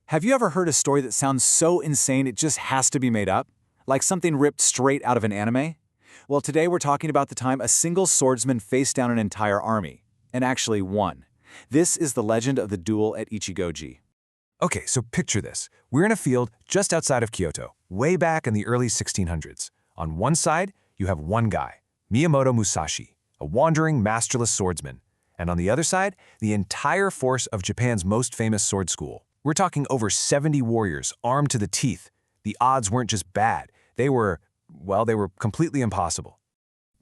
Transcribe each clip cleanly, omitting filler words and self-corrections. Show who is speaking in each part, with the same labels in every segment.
Speaker 1: Have you ever heard a story that sounds so insane it just has to be made up? Like something ripped straight out of an anime? Well, today we're talking about the time a single swordsman faced down an entire army, and actually won. This is the legend of the duel at Ichigoji.
Speaker 2: Okay, so picture this. We're in a field just outside of Kyoto, way back in the early 1600s. On one side, you have one guy, Miyamoto Musashi, a wandering, masterless swordsman. And on the other side, the entire force of Japan's most famous sword school. We're talking over 70 warriors, armed to the teeth. The odds weren't just bad. They were completely impossible.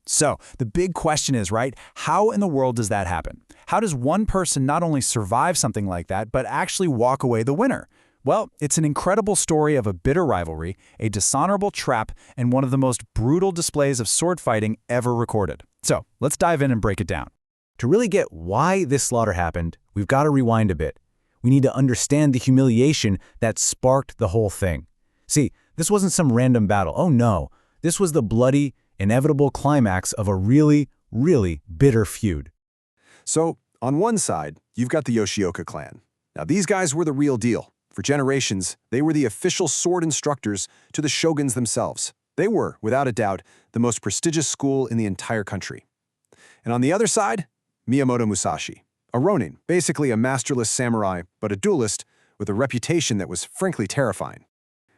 Speaker 1: So, the big question is, right, how in the world does that happen? How does one person not only survive something like that, but actually walk away the winner? Well, it's an incredible story of a bitter rivalry, a dishonorable trap, and one of the most brutal displays of sword fighting ever recorded. So, let's dive in and break it down. To really get why this slaughter happened, we've got to rewind a bit. We need to understand the humiliation that sparked the whole thing. See, this wasn't some random battle. Oh no, this was the bloody, inevitable climax of a really, really bitter feud.
Speaker 3: So, on one side, you've got the Yoshioka clan. Now, these guys were the real deal. For generations, they were the official sword instructors to the shoguns themselves. They were, without a doubt, the most prestigious school in the entire country. And on the other side, Miyamoto Musashi, a ronin, basically a masterless samurai, but a duelist with a reputation that was frankly terrifying.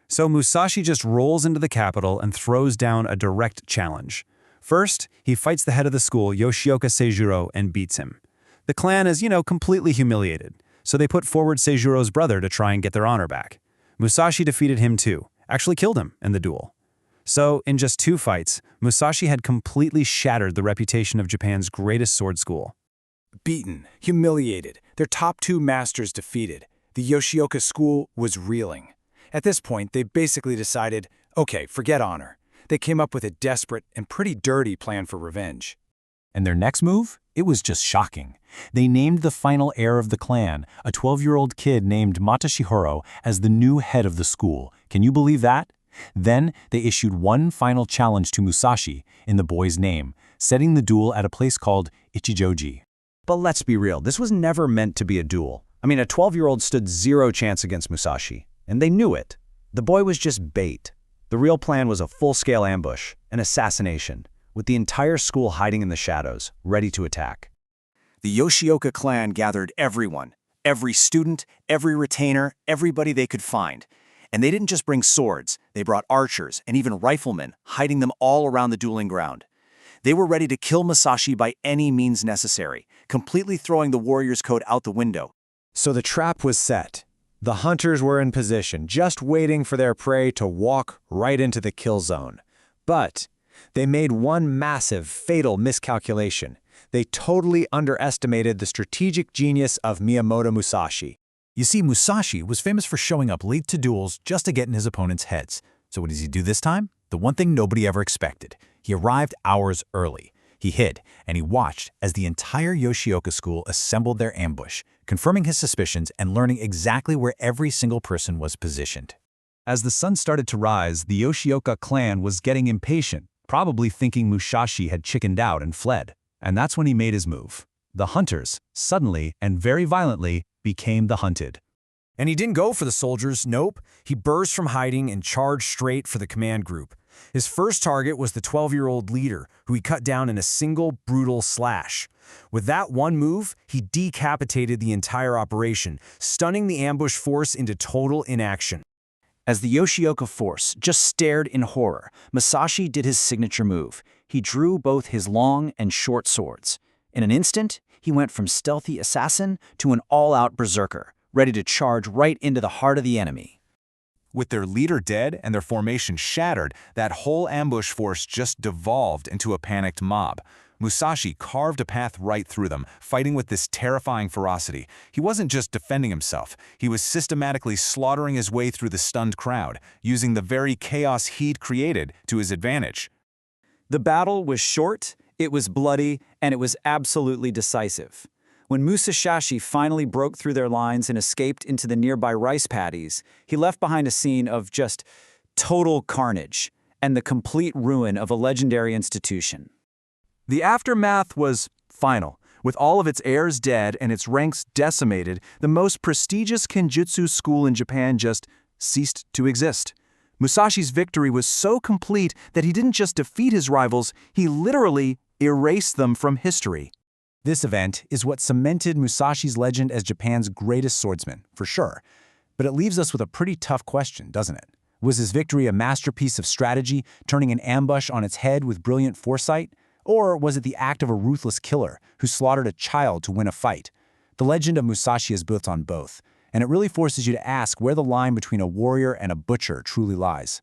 Speaker 4: So Musashi just rolls into the capital and throws down a direct challenge. First, he fights the head of the school, Yoshioka Seijuro, and beats him. The clan is, completely humiliated, so they put forward Seijuro's brother to try and get their honor back. Musashi defeated him too, actually killed him in the duel. So, in just 2 fights, Musashi had completely shattered the reputation of Japan's greatest sword school.
Speaker 1: Beaten, humiliated, their top 2 masters defeated. The Yoshioka school was reeling. At this point, they basically decided, okay, forget honor. They came up with a desperate and pretty dirty plan for revenge.
Speaker 5: And their next move? It was just shocking. They named the final heir of the clan, a 12-year-old kid named Matashihiro, as the new head of the school. Can you believe that? Then they issued one final challenge to Musashi in the boy's name, setting the duel at a place called Ichigoji.
Speaker 6: But let's be real, this was never meant to be a duel. I mean, a 12-year-old stood zero chance against Musashi, and they knew it. The boy was just bait. The real plan was a full-scale ambush, an assassination, with the entire school hiding in the shadows, ready to attack.
Speaker 7: The Yoshioka clan gathered everyone, every student, every retainer, everybody they could find. And they didn't just bring swords, they brought archers and even riflemen, hiding them all around the dueling ground. They were ready to kill Musashi by any means necessary, completely throwing the warrior's code out the window.
Speaker 6: So the trap was set. The hunters were in position, just waiting for their prey to walk right into the kill zone. But they made one massive, fatal miscalculation. They totally underestimated the strategic genius of Miyamoto Musashi.
Speaker 5: You see, Musashi was famous for showing up late to duels just to get in his opponent's heads. So what does he do this time? The one thing nobody ever expected. He arrived hours early. He hid, and he watched as the entire Yoshioka school assembled their ambush, confirming his suspicions and learning exactly where every single person was positioned.
Speaker 4: As the sun started to rise, the Yoshioka clan was getting impatient, probably thinking Musashi had chickened out and fled. And that's when he made his move. The hunters, suddenly and very violently, became the hunted.
Speaker 2: And he didn't go for the soldiers, nope. He burst from hiding and charged straight for the command group. His first target was the 12-year-old leader, who he cut down in a single, brutal slash. With that one move, he decapitated the entire operation, stunning the ambush force into total inaction.
Speaker 7: As the Yoshioka force just stared in horror, Musashi did his signature move. He drew both his long and short swords. In an instant, he went from stealthy assassin to an all-out berserker, ready to charge right into the heart of the enemy.
Speaker 2: With their leader dead and their formation shattered, that whole ambush force just devolved into a panicked mob. Musashi carved a path right through them, fighting with this terrifying ferocity. He wasn't just defending himself, he was systematically slaughtering his way through the stunned crowd, using the very chaos he'd created to his advantage.
Speaker 1: The battle was short, it was bloody, and it was absolutely decisive. When Musashi finally broke through their lines and escaped into the nearby rice paddies, he left behind a scene of just total carnage and the complete ruin of a legendary institution.
Speaker 4: The aftermath was final.
Speaker 3: With all of its heirs dead and its ranks decimated, the most prestigious kenjutsu school in Japan just ceased to exist. Musashi's victory was so complete that he didn't just defeat his rivals, he literally erased them from history.
Speaker 1: This event is what cemented Musashi's legend as Japan's greatest swordsman, for sure. But it leaves us with a pretty tough question, doesn't it? Was his victory a masterpiece of strategy, turning an ambush on its head with brilliant foresight? Or was it the act of a ruthless killer who slaughtered a child to win a fight? The legend of Musashi is built on both, and it really forces you to ask where the line between a warrior and a butcher truly lies.